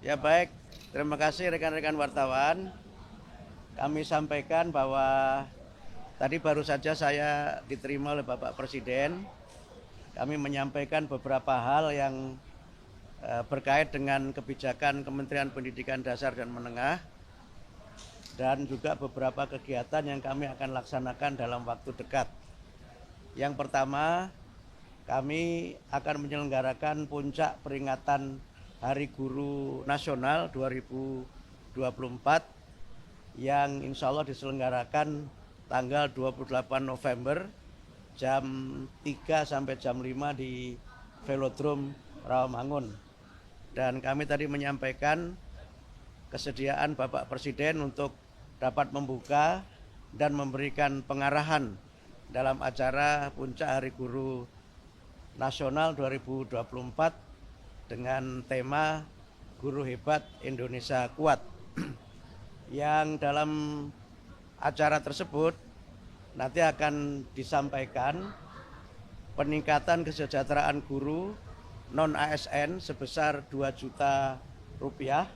Ya baik, terima kasih rekan-rekan wartawan. Kami sampaikan bahwa tadi baru saja saya diterima oleh Bapak Presiden. Kami menyampaikan beberapa hal yang berkait dengan kebijakan Kementerian Pendidikan Dasar dan Menengah dan juga beberapa kegiatan yang kami akan laksanakan dalam waktu dekat. Yang pertama, kami akan menyelenggarakan puncak peringatan Hari Guru Nasional 2024 yang insya Allah diselenggarakan tanggal 28 November jam 3 sampai jam 5 di Velodrome Rawamangun. Dan kami tadi menyampaikan kesediaan Bapak Presiden untuk dapat membuka dan memberikan pengarahan dalam acara puncak Hari Guru Nasional 2024 dengan tema Guru Hebat Indonesia Kuat. Yang dalam acara tersebut nanti akan disampaikan peningkatan kesejahteraan guru non ASN sebesar 2 juta rupiah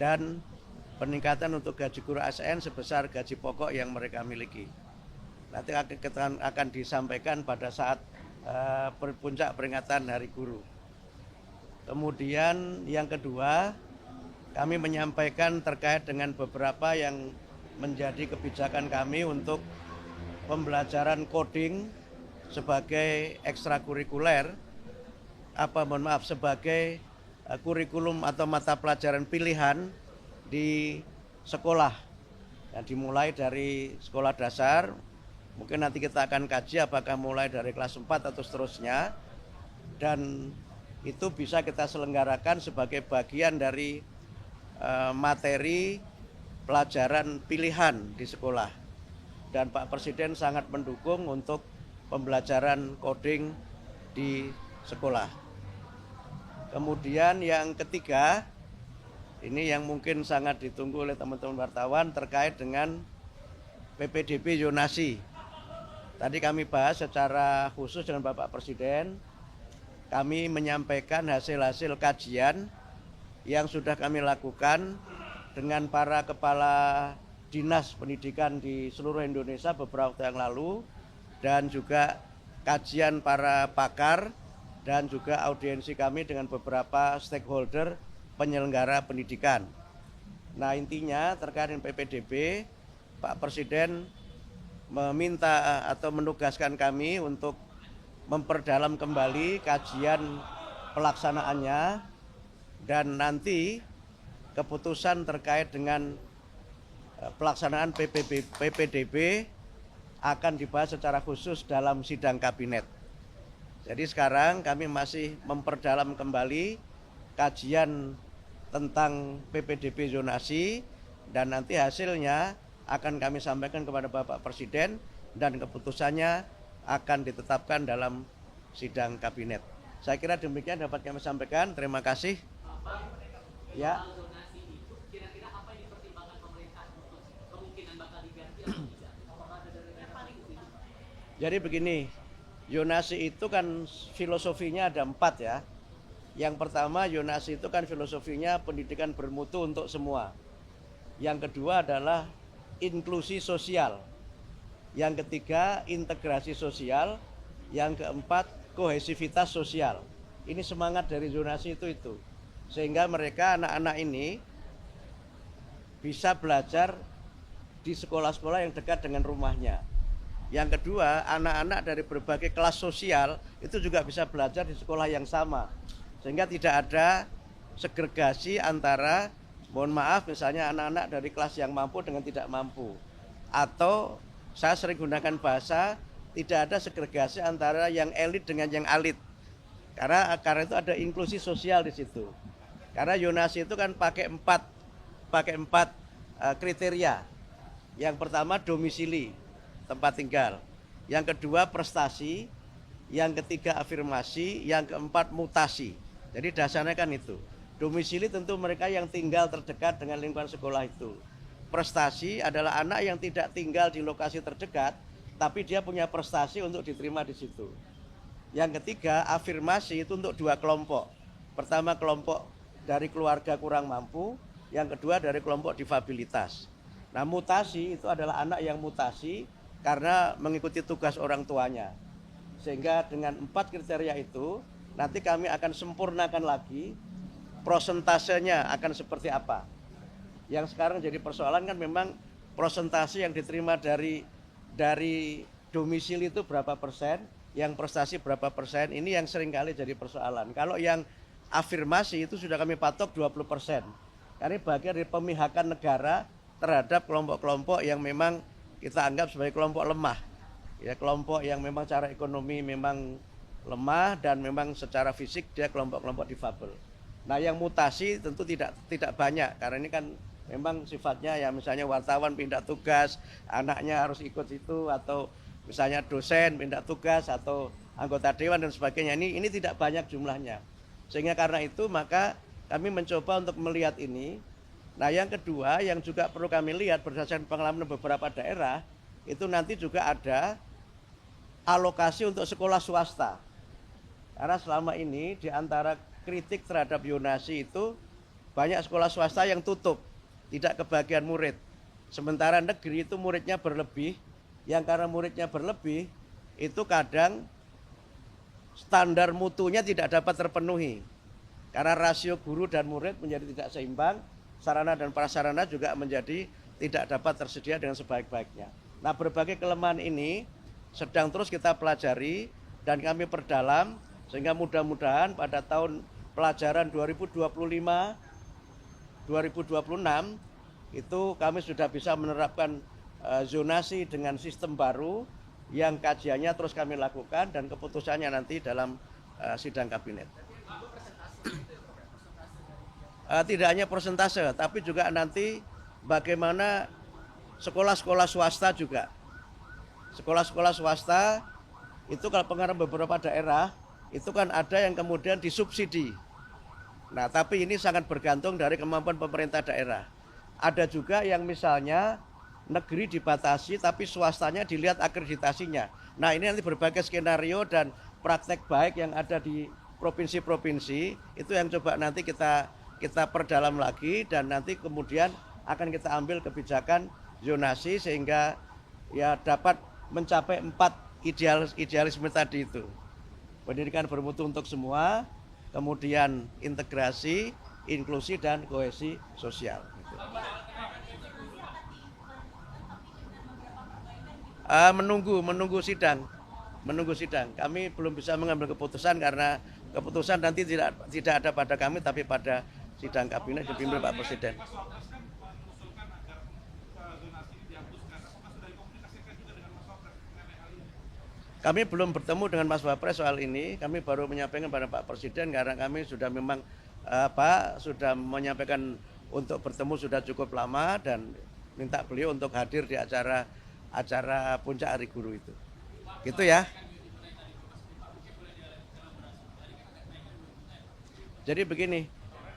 dan peningkatan untuk gaji guru ASN sebesar gaji pokok yang mereka miliki. Nanti akan disampaikan pada saat puncak peringatan Hari Guru. Kemudian yang kedua, kami menyampaikan terkait dengan beberapa yang menjadi kebijakan kami untuk pembelajaran coding sebagai ekstrakurikuler, sebagai kurikulum atau mata pelajaran pilihan di sekolah. Yang dimulai dari sekolah dasar, mungkin nanti kita akan kaji apakah mulai dari kelas 4 atau seterusnya. Dan itu bisa kita selenggarakan sebagai bagian dari materi pelajaran pilihan di sekolah. Dan Pak Presiden sangat mendukung untuk pembelajaran coding di sekolah. Kemudian yang ketiga, ini yang mungkin sangat ditunggu oleh teman-teman wartawan terkait dengan PPDB zonasi. Tadi kami bahas secara khusus dengan Bapak Presiden. Kami menyampaikan hasil-hasil kajian yang sudah kami lakukan dengan para kepala dinas pendidikan di seluruh Indonesia beberapa waktu yang lalu, dan juga kajian para pakar dan juga audiensi kami dengan beberapa stakeholder penyelenggara pendidikan. Nah, intinya terkait dengan PPDB, Pak Presiden meminta atau menugaskan kami untuk memperdalam kembali kajian pelaksanaannya, dan nanti keputusan terkait dengan pelaksanaan PPDB akan dibahas secara khusus dalam sidang kabinet. Jadi sekarang kami masih memperdalam kembali kajian tentang PPDB zonasi, dan nanti hasilnya akan kami sampaikan kepada Bapak Presiden dan keputusannya akan ditetapkan dalam sidang kabinet. Saya kira demikian dapat kami sampaikan. Terima kasih. Ya. Jadi begini, zonasi itu kan filosofinya ada 4 ya. Yang pertama, zonasi itu kan filosofinya pendidikan bermutu untuk semua. Yang kedua adalah inklusi sosial. Yang ketiga, integrasi sosial. Yang keempat, kohesivitas sosial. Ini semangat dari zonasi itu. Sehingga mereka, anak-anak ini bisa belajar di sekolah-sekolah yang dekat dengan rumahnya. Yang kedua, anak-anak dari berbagai kelas sosial itu juga bisa belajar di sekolah yang sama. Sehingga tidak ada segregasi antara, mohon maaf, misalnya anak-anak dari kelas yang mampu dengan tidak mampu. Atau saya sering gunakan bahasa, tidak ada segregasi antara yang elit dengan yang alit. Karena itu ada inklusi sosial di situ. Karena zonasi itu kan pakai empat kriteria. Yang pertama domisili, tempat tinggal. Yang kedua prestasi, yang ketiga afirmasi, yang keempat mutasi. Jadi dasarnya kan itu. Domisili tentu mereka yang tinggal terdekat dengan lingkungan sekolah itu. Prestasi adalah anak yang tidak tinggal di lokasi terdekat, tapi dia punya prestasi untuk diterima di situ. Yang ketiga, afirmasi itu untuk dua kelompok. Pertama kelompok dari keluarga kurang mampu, yang kedua dari kelompok difabilitas. Nah, mutasi itu adalah anak yang mutasi karena mengikuti tugas orang tuanya. Sehingga dengan 4 kriteria itu nanti kami akan sempurnakan lagi prosentasenya akan seperti apa. Yang sekarang jadi persoalan kan memang prosentase yang diterima dari domisili itu berapa persen, yang prestasi berapa persen, ini yang seringkali jadi persoalan. Kalau yang afirmasi itu sudah kami patok 20%. Karena bagian dari pemihakan negara terhadap kelompok-kelompok yang memang kita anggap sebagai kelompok lemah. Ya, kelompok yang memang secara ekonomi memang lemah dan memang secara fisik dia kelompok-kelompok difabel. Nah, yang mutasi tentu tidak banyak karena ini kan memang sifatnya ya misalnya wartawan pindah tugas, anaknya harus ikut itu, atau misalnya dosen pindah tugas atau anggota dewan dan sebagainya. Ini tidak banyak jumlahnya. Sehingga karena itu maka kami mencoba untuk melihat ini. Nah, yang kedua yang juga perlu kami lihat berdasarkan pengalaman beberapa daerah, itu nanti juga ada alokasi untuk sekolah swasta. Karena selama ini di antara kritik terhadap zonasi itu banyak sekolah swasta yang tutup, tidak kebagian murid. Sementara negeri itu muridnya berlebih, yang karena muridnya berlebih itu kadang standar mutunya tidak dapat terpenuhi. Karena rasio guru dan murid menjadi tidak seimbang, sarana dan prasarana juga menjadi tidak dapat tersedia dengan sebaik-baiknya. Nah, berbagai kelemahan ini sedang terus kita pelajari dan kami perdalam sehingga mudah-mudahan pada tahun pelajaran 2025-2026 itu kami sudah bisa menerapkan zonasi dengan sistem baru yang kajiannya terus kami lakukan dan keputusannya nanti dalam sidang kabinet. Tidak hanya persentase, tapi juga nanti bagaimana sekolah-sekolah swasta juga. Sekolah-sekolah swasta itu kalau pengarah beberapa daerah itu kan ada yang kemudian disubsidi. Nah, tapi ini sangat bergantung dari kemampuan pemerintah daerah. Ada juga yang misalnya negeri dibatasi tapi swastanya dilihat akreditasinya. Nah, ini nanti berbagai skenario dan praktek baik yang ada di provinsi-provinsi itu yang coba nanti kita perdalam lagi dan nanti kemudian akan kita ambil kebijakan zonasi sehingga ya dapat mencapai 4 idealisme tadi itu. Pendidikan bermutu untuk semua, kemudian integrasi, inklusi dan kohesi sosial. Menunggu sidang. Kami belum bisa mengambil keputusan karena keputusan nanti tidak ada pada kami tapi pada sidang kabinet dipimpin Pak Presiden. Kami belum bertemu dengan Mas Wapres soal ini. Kami baru menyampaikan pada Pak Presiden karena kami sudah memang sudah menyampaikan untuk bertemu sudah cukup lama dan minta beliau untuk hadir di acara puncak Hari Guru itu. Gitu ya. Jadi begini.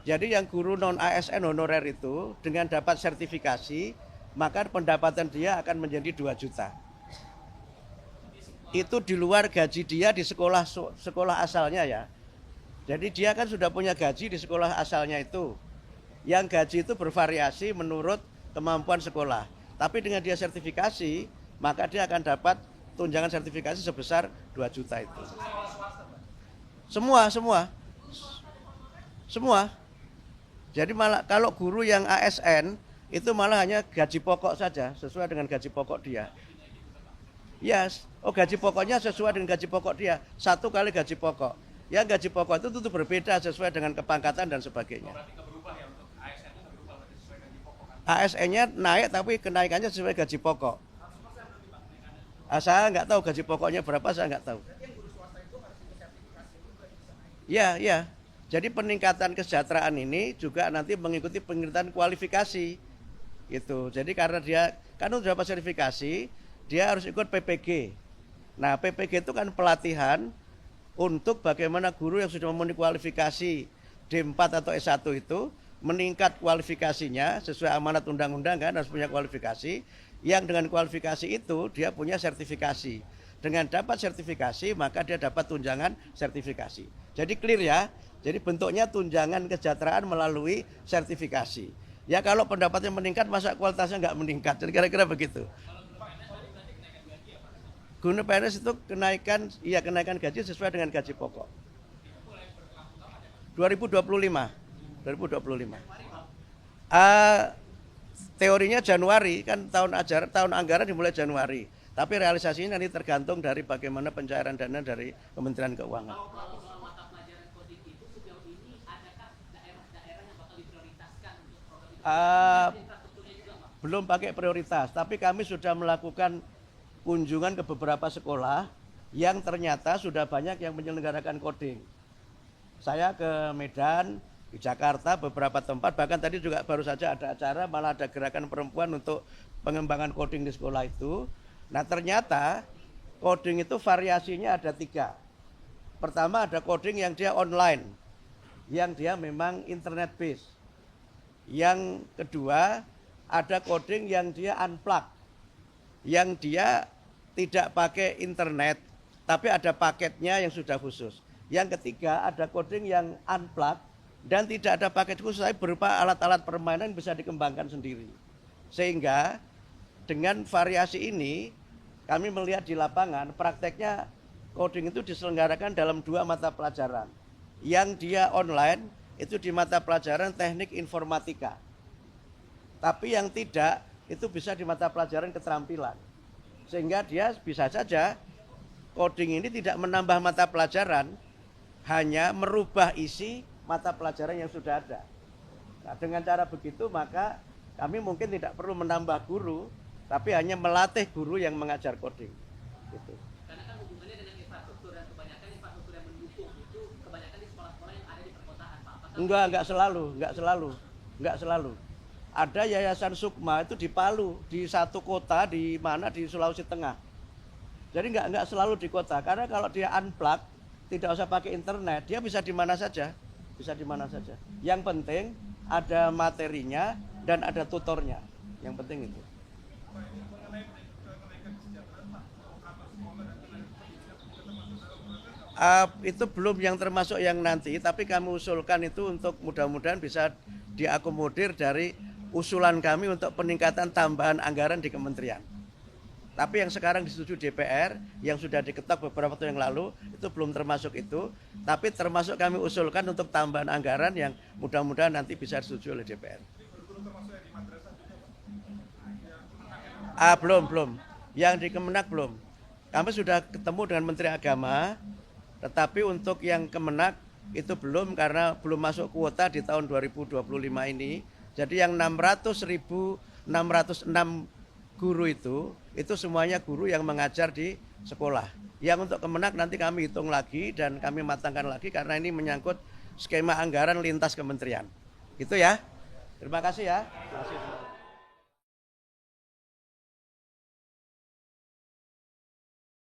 Jadi yang guru non ASN honorer itu dengan dapat sertifikasi, maka pendapatan dia akan menjadi 2 juta. Itu di luar gaji dia di sekolah asalnya ya. Jadi dia kan sudah punya gaji di sekolah asalnya itu. Yang gaji itu bervariasi menurut kemampuan sekolah. Tapi dengan dia sertifikasi, maka dia akan dapat tunjangan sertifikasi sebesar 2 juta itu. Semua. Jadi malah kalau guru yang ASN itu malah hanya gaji pokok saja sesuai dengan gaji pokok dia. Yes, gaji pokoknya sesuai dengan gaji pokok dia. 1 kali gaji pokok. Yang gaji pokok itu tentu berbeda sesuai dengan kepangkatan dan sebagainya. ASN-nya naik tapi kenaikannya sesuai gaji pokok. Saya nggak tahu gaji pokoknya berapa, saya nggak tahu. Ya. Jadi peningkatan kesejahteraan ini juga nanti mengikuti peningkatan kualifikasi. Gitu. Jadi karena dia kan sudah dapat sertifikasi, dia harus ikut PPG. Nah, PPG itu kan pelatihan untuk bagaimana guru yang sudah memenuhi kualifikasi D4 atau S1 itu meningkat kualifikasinya sesuai amanat undang-undang kan harus punya kualifikasi. Yang dengan kualifikasi itu dia punya sertifikasi. Dengan dapat sertifikasi maka dia dapat tunjangan sertifikasi. Jadi clear ya. Jadi bentuknya tunjangan kesejahteraan melalui sertifikasi. Ya kalau pendapatnya meningkat masa kualitasnya nggak meningkat. Jadi kira-kira begitu. Guna PNS itu kenaikan gaji sesuai dengan gaji pokok. 2025. Teorinya Januari, kan tahun anggaran dimulai Januari. Tapi realisasinya nanti tergantung dari bagaimana pencairan dana dari Kementerian Keuangan. Soal mata pelajaran coding itu sejauh ini adakah daerah-daerah yang bakal diprioritaskan untuk program itu? Infrastrukturnya juga, Pak? Belum pakai prioritas, tapi kami sudah melakukan kunjungan ke beberapa sekolah yang ternyata sudah banyak yang menyelenggarakan coding. Saya ke Medan, di Jakarta, beberapa tempat, bahkan tadi juga baru saja ada acara, malah ada gerakan perempuan untuk pengembangan coding di sekolah itu. Nah ternyata coding itu variasinya ada 3. Pertama ada coding yang dia online, yang dia memang internet based. Yang kedua ada coding yang dia unplug, yang dia tidak pakai internet, tapi ada paketnya yang sudah khusus. Yang ketiga ada coding yang unplug dan tidak ada paket khusus, tapi berupa alat-alat permainan bisa dikembangkan sendiri. Sehingga dengan variasi ini kami melihat di lapangan prakteknya coding itu diselenggarakan dalam 2 mata pelajaran. Yang dia online itu di mata pelajaran teknik informatika. Tapi yang tidak itu bisa di mata pelajaran keterampilan. Sehingga dia bisa saja coding ini tidak menambah mata pelajaran, hanya merubah isi mata pelajaran yang sudah ada. Nah, dengan cara begitu maka kami mungkin tidak perlu menambah guru, tapi hanya melatih guru yang mengajar coding. Gitu. Karena kan hubungannya dengan infrastruktur dan kebanyakan infrastruktur yang mendukung itu kebanyakan di sekolah-sekolah yang ada di perkotaan, Pak. Enggak selalu. Ada yayasan Sukma itu di Palu, di satu kota di mana di Sulawesi Tengah. Jadi enggak selalu di kota, karena kalau dia unplug, tidak usah pakai internet, dia bisa di mana saja. Yang penting ada materinya dan ada tutornya. Yang penting itu. Itu belum yang termasuk yang nanti, tapi kami usulkan itu untuk mudah-mudahan bisa diakomodir dari usulan kami untuk peningkatan tambahan anggaran di kementerian. Tapi yang sekarang disetujui DPR, yang sudah diketok beberapa waktu yang lalu, itu belum termasuk itu. Tapi termasuk kami usulkan untuk tambahan anggaran yang mudah-mudahan nanti bisa disetujui oleh DPR. Belum. Yang di Kemenak belum. Kami sudah ketemu dengan Menteri Agama, tetapi untuk yang Kemenak itu belum karena belum masuk kuota di tahun 2025 ini. Jadi yang 606 guru itu semuanya guru yang mengajar di sekolah. Yang untuk Kemenak nanti kami hitung lagi dan kami matangkan lagi karena ini menyangkut skema anggaran lintas kementerian. Gitu ya. Terima kasih ya. Terima kasih.